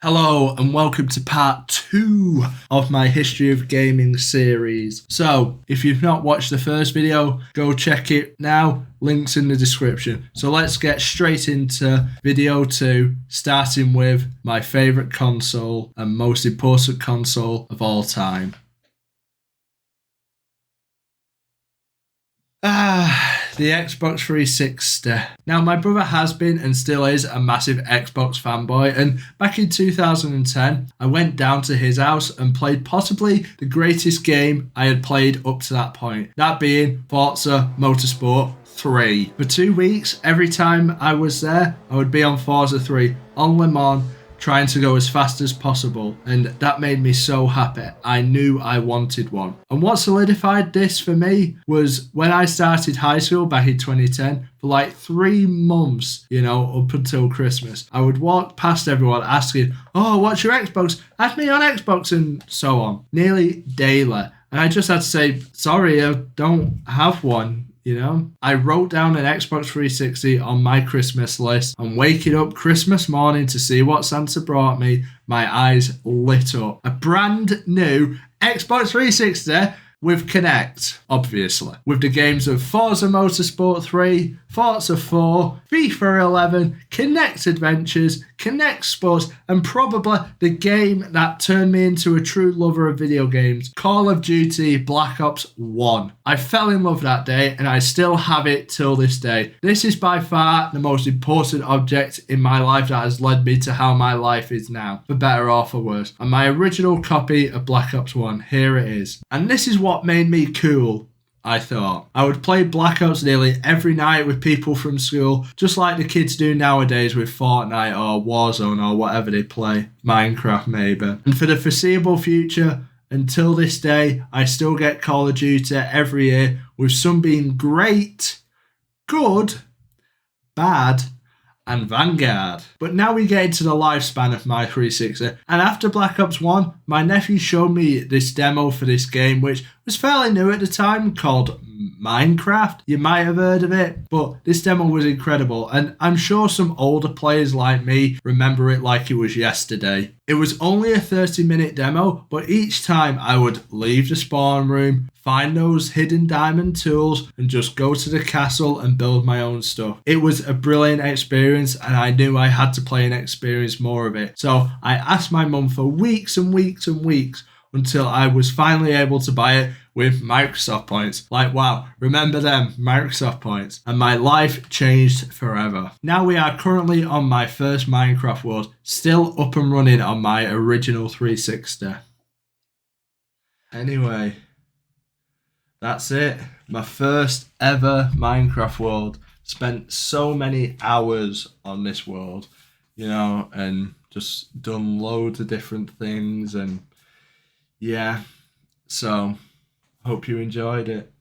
Hello and welcome to part 2 of my History of Gaming series. So, if you've not watched the first video, go check it now. Links in the description. So let's get straight into video 2, starting with my favourite console and most important console of all time. The Xbox 360. Now, my brother has been and still is a massive Xbox fanboy, and back in 2010, I went down to his house and played possibly the greatest game I had played up to that point, that being Forza Motorsport 3. For 2 weeks, every time I was there, I would be on Forza 3 on Le Mans, trying to go as fast as possible, and that made me so happy. I knew I wanted one. And what solidified this for me was when I started high school back in 2010, for like 3 months, up until Christmas, I would walk past everyone asking, "Oh, what's your Xbox? Add me on Xbox," and so on, nearly daily. And I just had to say, sorry, I don't have one. I wrote down an Xbox 360 on my Christmas list, and waking up Christmas morning to see what Santa brought me, my eyes lit up. A brand new Xbox 360 with Kinect, obviously, with the games of Forza Motorsport 3, Forza 4, FIFA 11, Kinect Adventures, Kinect Sports, and probably the game that turned me into a true lover of video games, Call of Duty Black Ops 1. I fell in love that day, and I still have it till this day. This is by far the most important object in my life that has led me to how my life is now, for better or for worse. And my original copy of Black Ops 1, here it is. And this is what made me cool, I thought. I would play Black Ops nearly every night with people from school, just like the kids do nowadays with Fortnite or Warzone or whatever they play. Minecraft maybe. And for the foreseeable future, until this day, I still get Call of Duty every year, with some being great, good, bad, and Vanguard. But now we get into the lifespan of my 360, and after Black Ops 1, my nephew showed me this demo for this game, which was fairly new at the time, called Minecraft. You might have heard of it, but this demo was incredible, and I'm sure some older players like me remember it like it was yesterday. It was only a 30-minute demo, but each time I would leave the spawn room, find those hidden diamond tools, and just go to the castle and build my own stuff. It was a brilliant experience, and I knew I had to play and experience more of it. So I asked my mum for weeks and weeks and weeks until I was finally able to buy it with Microsoft points. Like, wow, remember them, Microsoft points. And my life changed forever. Now we are currently on my first Minecraft world, still up and running on my original 360. Anyway, that's it. My first ever Minecraft world. Spent so many hours on this world, and just done loads of different things, and yeah, so hope you enjoyed it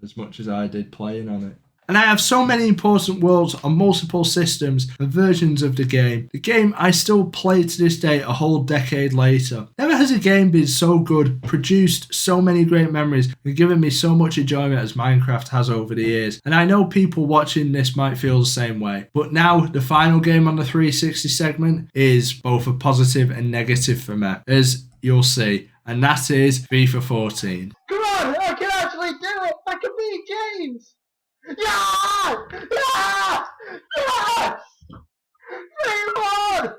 as much as I did playing on it. And I have so many important worlds on multiple systems and versions of the game. The game I still play to this day a whole decade later. Never has a game been so good, produced so many great memories, and given me so much enjoyment as Minecraft has over the years. And I know people watching this might feel the same way. But now, the final game on the 360 segment is both a positive and negative for me, as you'll see. And that is FIFA 14. Come on, I can actually do it! I can beat James! Yeah! Yeah! Yes! 3-1!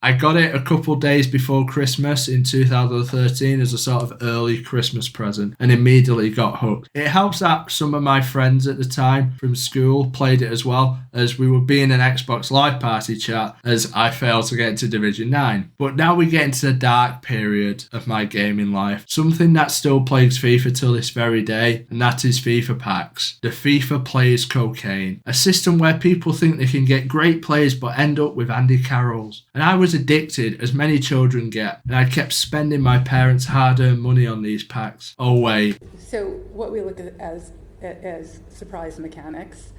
I got it a couple days before Christmas in 2013 as a sort of early Christmas present, and immediately got hooked. It helps that some of my friends at the time from school played it as well, as we would be in an Xbox Live Party chat as I failed to get into Division 9. But now we get into the dark period of my gaming life, something that still plagues FIFA till this very day, and that is FIFA packs. The FIFA players cocaine, a system where people think they can get great players but end up with Andy Carrolls. And I was addicted, as many children get, and I kept spending my parents' hard-earned money on these packs. Oh wait. So what we looked at as surprise mechanics.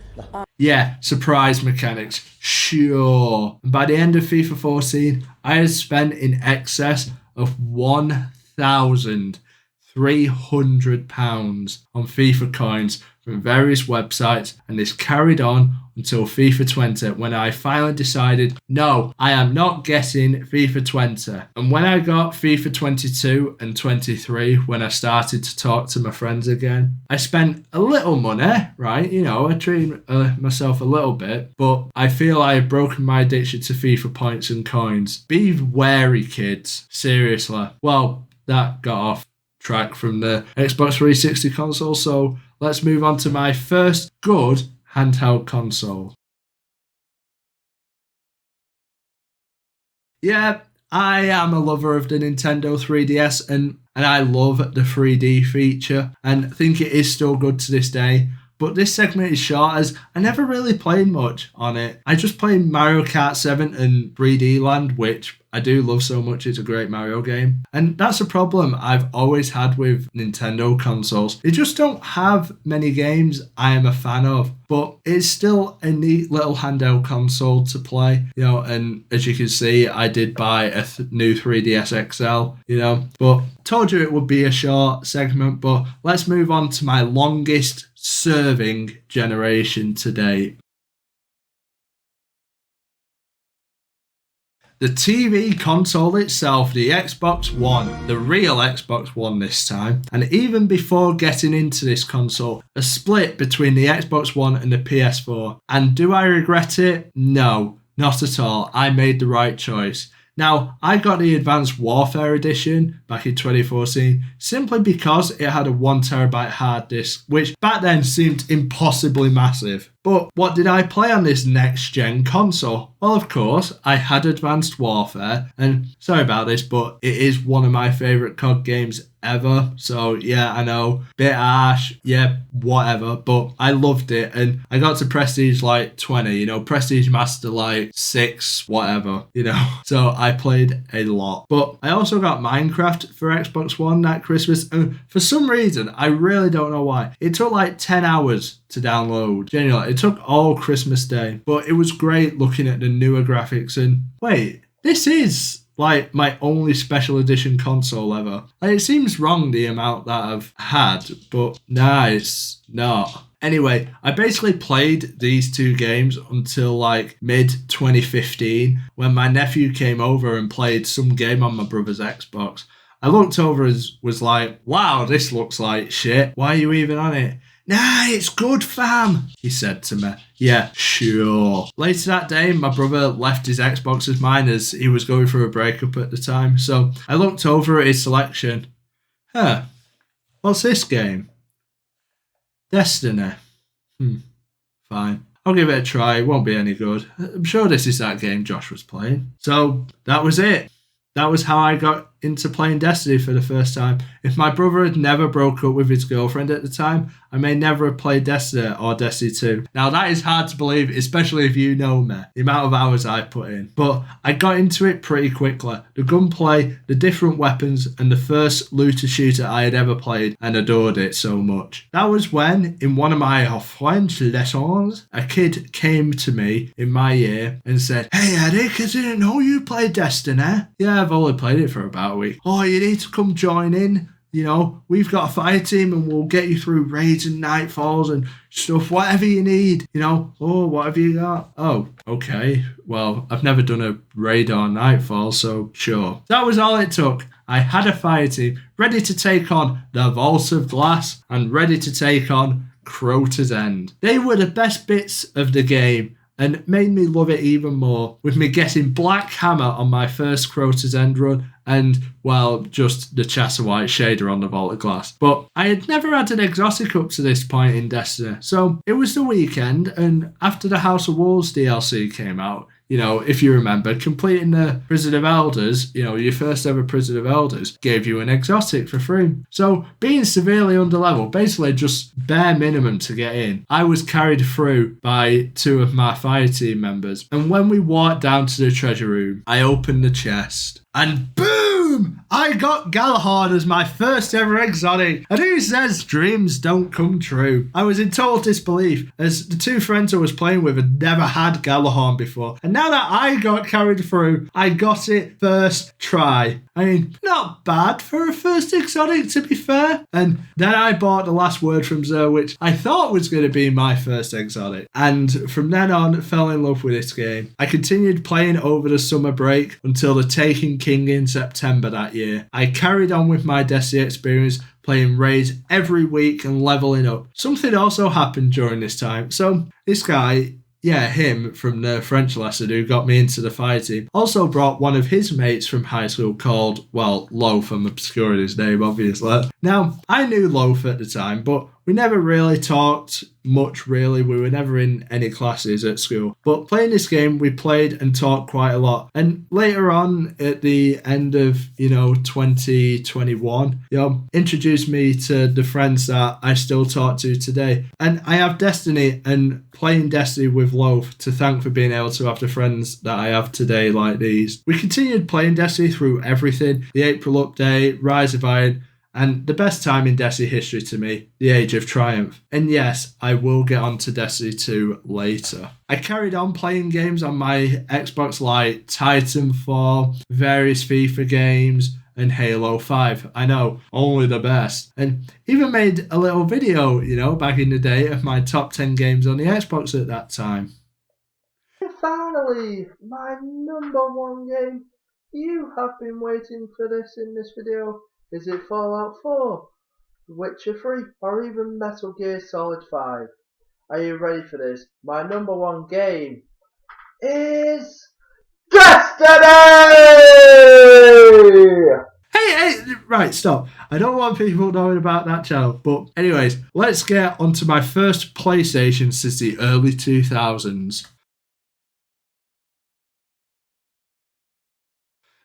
Yeah, surprise mechanics, sure. And by the end of FIFA 14, I had spent in excess of £1,300 on FIFA coins from various websites, and this carried on until FIFA 20 when I finally decided, no, I am not getting FIFA 20. And when I got FIFA 22 and 23, when I started to talk to my friends again, I spent a little money, right? I treated myself a little bit, but I feel I have broken my addiction to FIFA points and coins. Be wary, kids. Seriously. Well, that got off track from the Xbox 360 console, so let's move on to my first good handheld console. Yeah, I am a lover of the Nintendo 3DS and I love the 3D feature and think it is still good to this day. But this segment is short as I never really played much on it. I just played Mario Kart 7 and 3D Land, which I do love so much. It's a great Mario game. And that's a problem I've always had with Nintendo consoles. They just don't have many games I am a fan of. But it's still a neat little handheld console to play, and as you can see, I did buy a new 3DS XL, but told you it would be a short segment, but let's move on to my longest serving generation to date. The TV console itself, the Xbox One, the real Xbox One this time, and even before getting into this console, a split between the Xbox One and the PS4. And do I regret it? No, not at all. I made the right choice. Now, I got the Advanced Warfare Edition back in 2014 simply because it had a 1TB hard disk, which back then seemed impossibly massive. But what did I play on this next-gen console? Well, of course, I had Advanced Warfare, and sorry about this, but it is one of my favourite COD games ever. So yeah, I know, bit harsh, yeah, whatever, but I loved it, and I got to Prestige like 20, Prestige Master like 6, whatever, So I played a lot. But I also got Minecraft for Xbox One that Christmas, and for some reason, I really don't know why, it took like 10 hours to download. Genuinely, it took all Christmas Day, but it was great looking at the newer graphics and wait, this is like my only special edition console ever. Like, it seems wrong the amount that I've had, but nah, it's not. Anyway, I basically played these two games until like mid 2015 when my nephew came over and played some game on my brother's Xbox. I looked over and was like, wow, this looks like shit. Why are you even on it? Nah, it's good, fam, he said to me. Yeah, sure. Later that day, my brother left his Xbox as mine as he was going through a breakup at the time. So I looked over at his selection. What's this game? Destiny. Fine. I'll give it a try. It won't be any good. I'm sure this is that game Josh was playing. So that was it. That was how I got into playing Destiny for the first time. If my brother had never broke up with his girlfriend at the time, I may never have played Destiny or Destiny 2. Now that is hard to believe, especially if you know me, the amount of hours I put in. But I got into it pretty quickly. The gunplay, the different weapons, and the first looter shooter I had ever played, and adored it so much. That was when, in one of my French lessons, a kid came to me in my year and said, "Hey Eric, I didn't know you played Destiny." Yeah, I've only played it for about a week. "Oh, you need to come join in. We've got a fire team and we'll get you through raids and nightfalls and stuff, whatever you need. Oh, what have you got?" Oh, okay. Well, I've never done a raid or nightfall, so sure. That was all it took. I had a fire team ready to take on the Vault of Glass and ready to take on Crota's End. They were the best bits of the game and made me love it even more, with me getting Black Hammer on my first Crota's End run and, well, just the Chassa White shader on the Vault of Glass. But I had never had an exotic up to this point in Destiny, so it was the weekend, and after the House of Wolves DLC came out, if you remember, completing the Prison of Elders, your first ever Prison of Elders, gave you an exotic for free. So being severely underleveled, basically just bare minimum to get in, I was carried through by two of my fire team members. And when we walked down to the treasure room, I opened the chest and boom! boom! I got Galahorn as my first ever exotic. And who says dreams don't come true? I was in total disbelief as the two friends I was playing with had never had Galahorn before. And now that I got carried through, I got it first try. I mean, not bad for a first exotic, to be fair. And then I bought The Last Word from Xur, which I thought was going to be my first exotic. And from then on, fell in love with this game. I continued playing over the summer break until the Taken King in September that year. I carried on with my Destiny experience, playing raids every week and leveling up. Something also happened during this time. So this guy, him from the French lesson who got me into the fire team, also brought one of his mates from high school called, Loaf. I'm obscuring his name, obviously. Now, I knew Loaf at the time, but we never really talked much, really. We were never in any classes at school. But playing this game, we played and talked quite a lot. And later on, at the end of, 2021, introduced me to the friends that I still talk to today. And I have Destiny and playing Destiny with Loaf to thank for being able to have the friends that I have today like these. We continued playing Destiny through everything. The April update, Rise of Iron, and the best time in Destiny history to me, the Age of Triumph. And yes, I will get on to Destiny 2 later. I carried on playing games on my Xbox like Titanfall, various FIFA games, and Halo 5. I know, only the best. And even made a little video, back in the day of my top 10 games on the Xbox at that time. And finally, my number one game. You have been waiting for this in this video. Is it Fallout 4, Witcher 3, or even Metal Gear Solid 5? Are you ready for this? My number one game is Destiny! Hey, right, stop. I don't want people knowing about that channel. But anyways, let's get onto my first PlayStation since the early 2000s.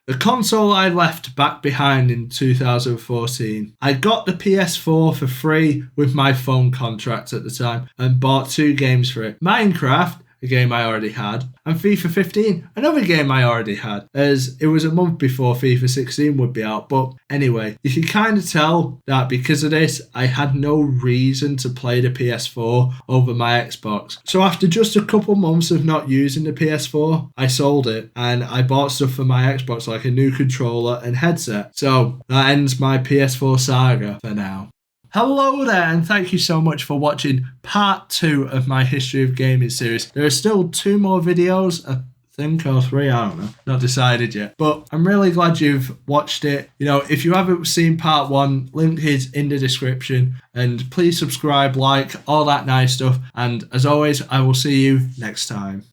The console I left back behind in 2014. I got the PS4 for free with my phone contract at the time and bought 2 games for it. Minecraft, a game I already had, and FIFA 15, another game I already had, as it was a month before FIFA 16 would be out. But anyway, you can kind of tell that because of this, I had no reason to play the PS4 over my Xbox. So after just a couple months of not using the PS4, I sold it and I bought stuff for my Xbox like a new controller and headset. So that ends my PS4 saga for now. Hello there, and thank you so much for watching part 2 of my History of Gaming series. There are still 2 more videos, I think, or 3, I don't know, not decided yet. But I'm really glad you've watched it. If you haven't seen part 1, link is in the description. And please subscribe, like, all that nice stuff. And as always, I will see you next time.